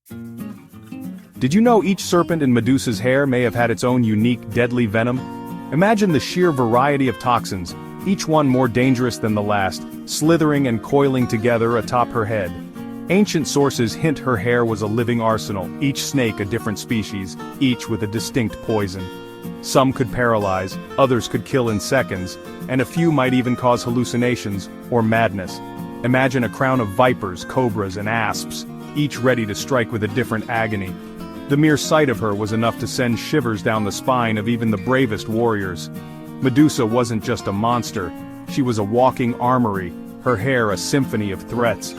Did you know each serpent in Medusa's hair may have had its own unique deadly venom? Imagine the sheer variety of toxins, each one more dangerous than the last, slithering and coiling together atop her head. Ancient sources hint her hair was a living arsenal, each snake a different species, each with a distinct poison. Some could paralyze, others could kill in seconds, and a few might even cause hallucinations or madness. Imagine a crown of vipers, cobras, and asps, each ready to strike with a different agony. The mere sight of her was enough to send shivers down the spine of even the bravest warriors. Medusa wasn't just a monster, she was a walking armory, her hair a symphony of threats.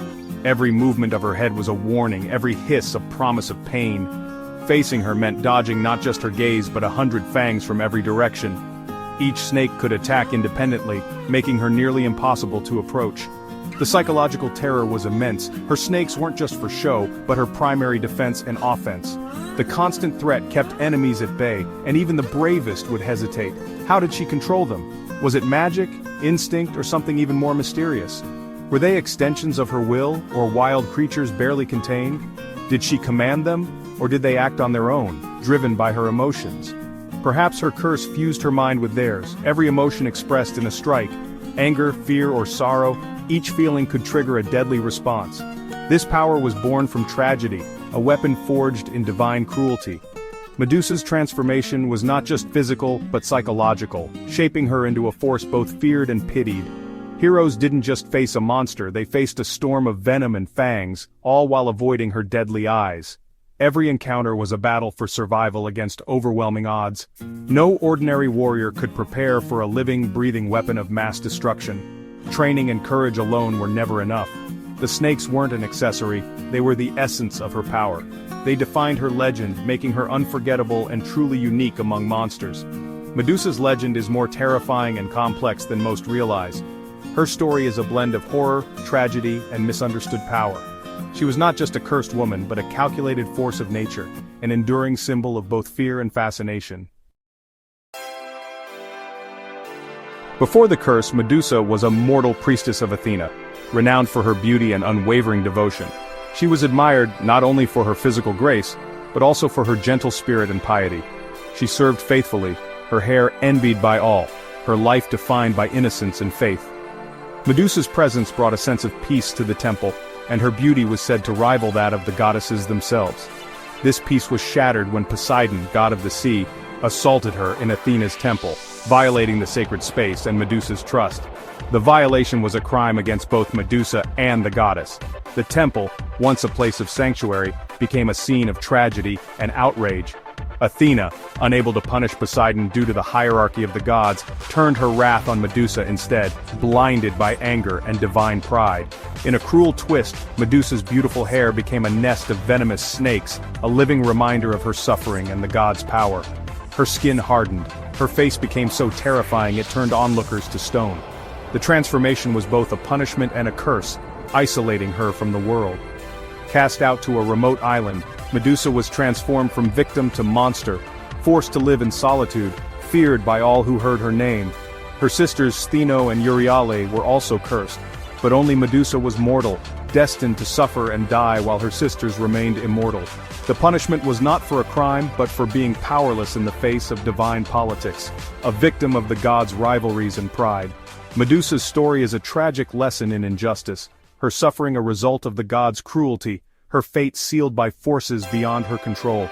Every movement of her head was a warning, every hiss a promise of pain. Facing her meant dodging not just her gaze but 100 fangs from every direction. Each snake could attack independently, making her nearly impossible to approach. The psychological terror was immense. Her snakes weren't just for show, but her primary defense and offense. The constant threat kept enemies at bay, and even the bravest would hesitate. How did she control them? Was it magic, instinct, or something even more mysterious? Were they extensions of her will, or wild creatures barely contained? Did she command them, or did they act on their own, driven by her emotions? Perhaps her curse fused her mind with theirs, every emotion expressed in a strike. Anger, fear, or sorrow, each feeling could trigger a deadly response. This power was born from tragedy, a weapon forged in divine cruelty. Medusa's transformation was not just physical, but psychological, shaping her into a force both feared and pitied. Heroes didn't just face a monster, they faced a storm of venom and fangs, all while avoiding her deadly eyes. Every encounter was a battle for survival against overwhelming odds. No ordinary warrior could prepare for a living, breathing weapon of mass destruction. Training and courage alone were never enough. The snakes weren't an accessory, they were the essence of her power. They defined her legend, making her unforgettable and truly unique among monsters. Medusa's legend is more terrifying and complex than most realize. Her story is a blend of horror, tragedy, and misunderstood power. She was not just a cursed woman, but a calculated force of nature, an enduring symbol of both fear and fascination. Before the curse, Medusa was a mortal priestess of Athena, renowned for her beauty and unwavering devotion. She was admired not only for her physical grace, but also for her gentle spirit and piety. She served faithfully, her hair envied by all, her life defined by innocence and faith. Medusa's presence brought a sense of peace to the temple, and her beauty was said to rival that of the goddesses themselves. This peace was shattered when Poseidon, god of the sea, assaulted her in Athena's temple, violating the sacred space and Medusa's trust. The violation was a crime against both Medusa and the goddess. The temple, once a place of sanctuary, became a scene of tragedy and outrage. Athena, unable to punish Poseidon due to the hierarchy of the gods, turned her wrath on Medusa instead, blinded by anger and divine pride. In a cruel twist, Medusa's beautiful hair became a nest of venomous snakes, a living reminder of her suffering and the gods' power. Her skin hardened, her face became so terrifying it turned onlookers to stone. The transformation was both a punishment and a curse, isolating her from the world. Cast out to a remote island, Medusa was transformed from victim to monster, forced to live in solitude, feared by all who heard her name. Her sisters Stheno and Euryale were also cursed, but only Medusa was mortal, destined to suffer and die while her sisters remained immortal. The punishment was not for a crime, but for being powerless in the face of divine politics, a victim of the gods' rivalries and pride. Medusa's story is a tragic lesson in injustice, her suffering a result of the gods' cruelty, her fate sealed by forces beyond her control.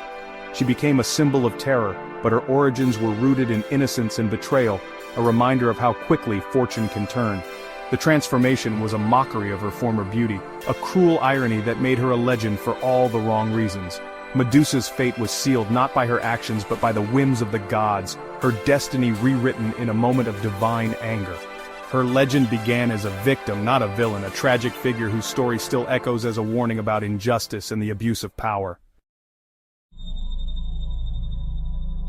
She became a symbol of terror, but her origins were rooted in innocence and betrayal, a reminder of how quickly fortune can turn. The transformation was a mockery of her former beauty, a cruel irony that made her a legend for all the wrong reasons. Medusa's fate was sealed not by her actions but by the whims of the gods, her destiny rewritten in a moment of divine anger. Her legend began as a victim, not a villain, a tragic figure whose story still echoes as a warning about injustice and the abuse of power.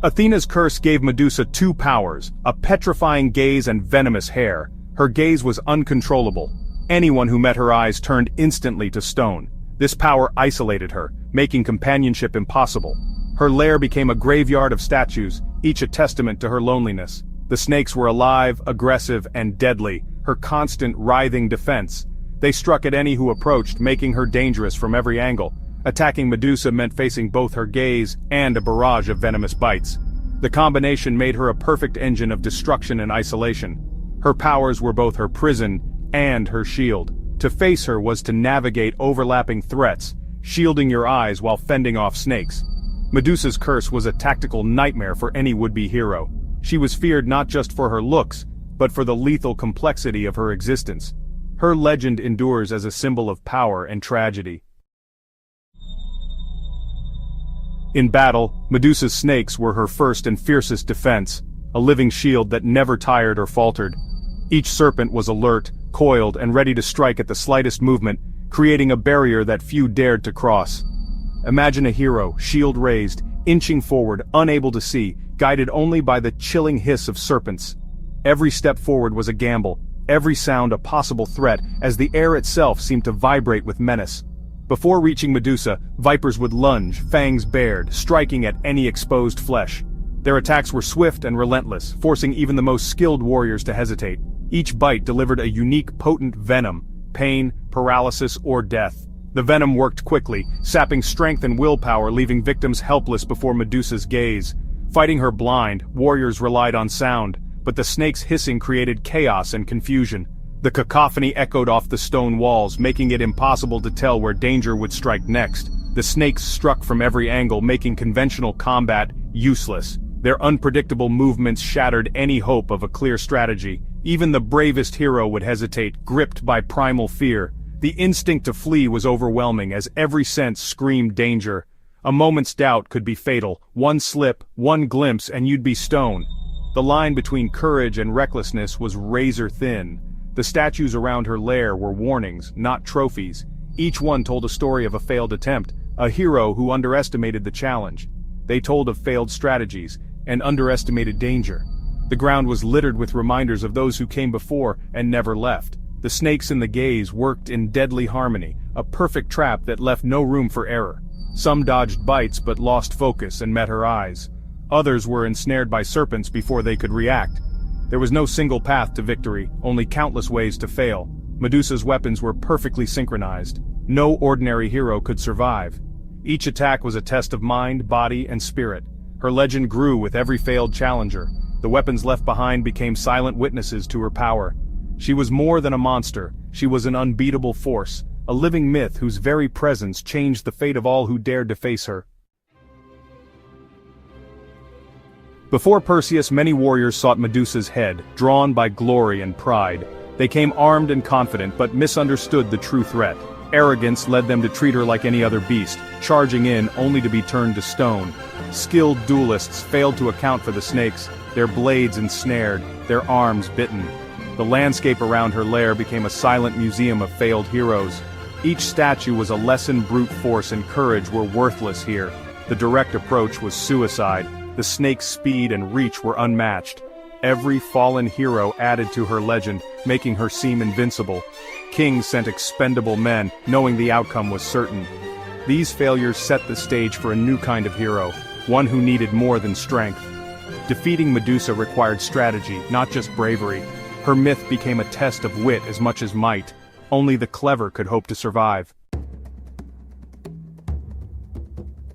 Athena's curse gave Medusa two powers, a petrifying gaze and venomous hair. Her gaze was uncontrollable. Anyone who met her eyes turned instantly to stone. This power isolated her, making companionship impossible. Her lair became a graveyard of statues, each a testament to her loneliness. The snakes were alive, aggressive, and deadly, her constant writhing defense. They struck at any who approached, making her dangerous from every angle. Attacking Medusa meant facing both her gaze and a barrage of venomous bites. The combination made her a perfect engine of destruction and isolation. Her powers were both her prison and her shield. To face her was to navigate overlapping threats, shielding your eyes while fending off snakes. Medusa's curse was a tactical nightmare for any would-be hero. She was feared not just for her looks, but for the lethal complexity of her existence. Her legend endures as a symbol of power and tragedy. In battle, Medusa's snakes were her first and fiercest defense, a living shield that never tired or faltered. Each serpent was alert, coiled, and ready to strike at the slightest movement, creating a barrier that few dared to cross. Imagine a hero, shield raised, inching forward, unable to see, guided only by the chilling hiss of serpents. Every step forward was a gamble, every sound a possible threat, as the air itself seemed to vibrate with menace. Before reaching Medusa, vipers would lunge, fangs bared, striking at any exposed flesh. Their attacks were swift and relentless, forcing even the most skilled warriors to hesitate. Each bite delivered a unique, potent venom, pain, paralysis, or death. The venom worked quickly, sapping strength and willpower, leaving victims helpless before Medusa's gaze. Fighting her blind, warriors relied on sound, but the snake's hissing created chaos and confusion. The cacophony echoed off the stone walls, making it impossible to tell where danger would strike next. The snakes struck from every angle, making conventional combat useless. Their unpredictable movements shattered any hope of a clear strategy. Even the bravest hero would hesitate, gripped by primal fear. The instinct to flee was overwhelming as every sense screamed danger. A moment's doubt could be fatal. One slip, one glimpse, and you'd be stone. The line between courage and recklessness was razor thin. The statues around her lair were warnings, not trophies. Each one told a story of a failed attempt, a hero who underestimated the challenge. They told of failed strategies and underestimated danger. The ground was littered with reminders of those who came before and never left. The snakes in the gaze worked in deadly harmony, a perfect trap that left no room for error. Some dodged bites but lost focus and met her eyes. Others were ensnared by serpents before they could react. There was no single path to victory, only countless ways to fail. Medusa's weapons were perfectly synchronized. No ordinary hero could survive. Each attack was a test of mind, body, and spirit. Her legend grew with every failed challenger. The weapons left behind became silent witnesses to her power. She was more than a monster, she was an unbeatable force, a living myth whose very presence changed the fate of all who dared to face her. Before Perseus, many warriors sought Medusa's head, drawn by glory and pride. They came armed and confident, but misunderstood the true threat. Arrogance led them to treat her like any other beast, charging in only to be turned to stone. Skilled duelists failed to account for the snakes, their blades ensnared, their arms bitten. The landscape around her lair became a silent museum of failed heroes. Each statue was a lesson. Brute force and courage were worthless here. The direct approach was suicide. The snake's speed and reach were unmatched. Every fallen hero added to her legend, making her seem invincible. Kings sent expendable men, knowing the outcome was certain. These failures set the stage for a new kind of hero, one who needed more than strength. Defeating Medusa required strategy, not just bravery. Her myth became a test of wit as much as might. Only the clever could hope to survive.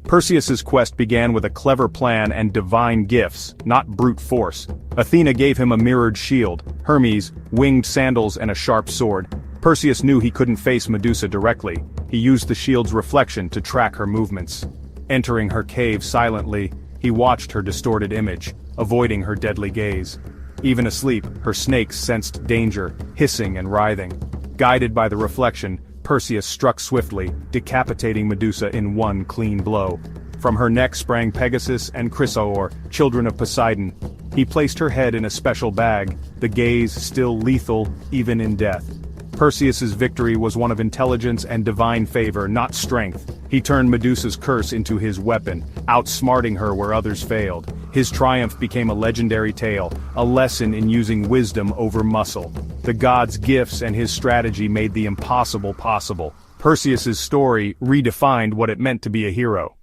Perseus's quest began with a clever plan and divine gifts, not brute force. Athena gave him a mirrored shield, Hermes, winged sandals and a sharp sword. Perseus knew he couldn't face Medusa directly. He used the shield's reflection to track her movements. Entering her cave silently, he watched her distorted image, avoiding her deadly gaze. Even asleep, her snakes sensed danger, hissing and writhing. Guided by the reflection, Perseus struck swiftly, decapitating Medusa in one clean blow. From her neck sprang Pegasus and Chrysaor, children of Poseidon. He placed her head in a special bag, the gaze still lethal, even in death. Perseus's victory was one of intelligence and divine favor, not strength. He turned Medusa's curse into his weapon, outsmarting her where others failed. His triumph became a legendary tale, a lesson in using wisdom over muscle. The gods' gifts and his strategy made the impossible possible. Perseus's story redefined what it meant to be a hero.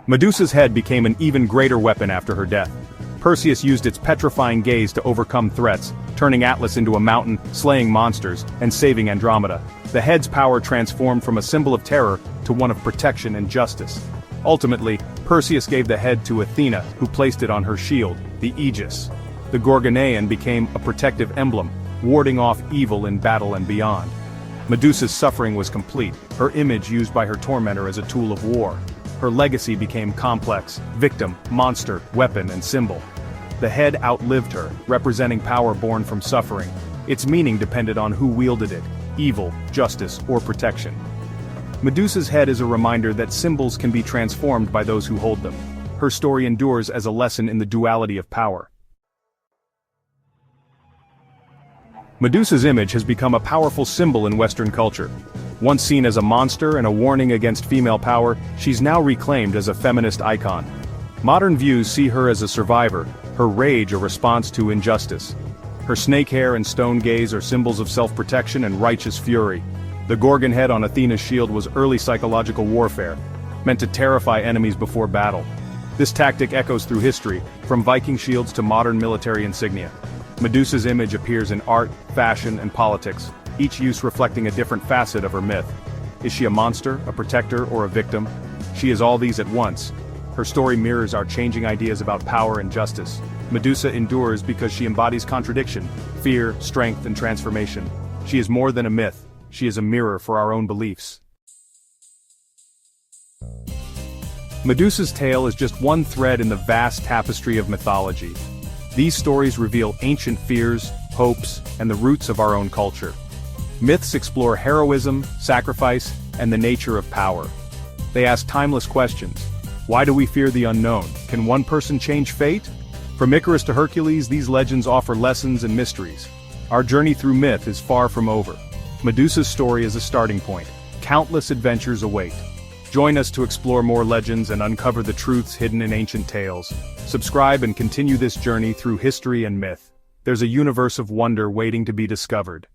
Medusa's head became an even greater weapon after her death. Perseus used its petrifying gaze to overcome threats, turning Atlas into a mountain, slaying monsters, and saving Andromeda. The head's power transformed from a symbol of terror to one of protection and justice. Ultimately, Perseus gave the head to Athena, who placed it on her shield, the Aegis. The Gorgonean became a protective emblem, warding off evil in battle and beyond. Medusa's suffering was complete, her image used by her tormentor as a tool of war. Her legacy became complex: victim, monster, weapon, and symbol. The head outlived her, representing power born from suffering. Its meaning depended on who wielded it: evil, justice, or protection. Medusa's head is a reminder that symbols can be transformed by those who hold them. Her story endures as a lesson in the duality of power. Medusa's image has become a powerful symbol in Western culture. Once seen as a monster and a warning against female power, she's now reclaimed as a feminist icon. Modern views see her as a survivor, her rage a response to injustice. Her snake hair and stone gaze are symbols of self-protection and righteous fury. The Gorgon head on Athena's shield was early psychological warfare, meant to terrify enemies before battle. This tactic echoes through history, from Viking shields to modern military insignia. Medusa's image appears in art, fashion, and politics, each use reflecting a different facet of her myth. Is she a monster, a protector, or a victim? She is all these at once. Her story mirrors our changing ideas about power and justice. Medusa endures because she embodies contradiction, fear, strength, and transformation. She is more than a myth. She is a mirror for our own beliefs. Medusa's tale is just one thread in the vast tapestry of mythology. These stories reveal ancient fears, hopes, and the roots of our own culture. Myths explore heroism, sacrifice, and the nature of power. They ask timeless questions. Why do we fear the unknown? Can one person change fate? From Icarus to Hercules, these legends offer lessons and mysteries. Our journey through myth is far from over. Medusa's story is a starting point. Countless adventures await. Join us to explore more legends and uncover the truths hidden in ancient tales. Subscribe and continue this journey through history and myth. There's a universe of wonder waiting to be discovered.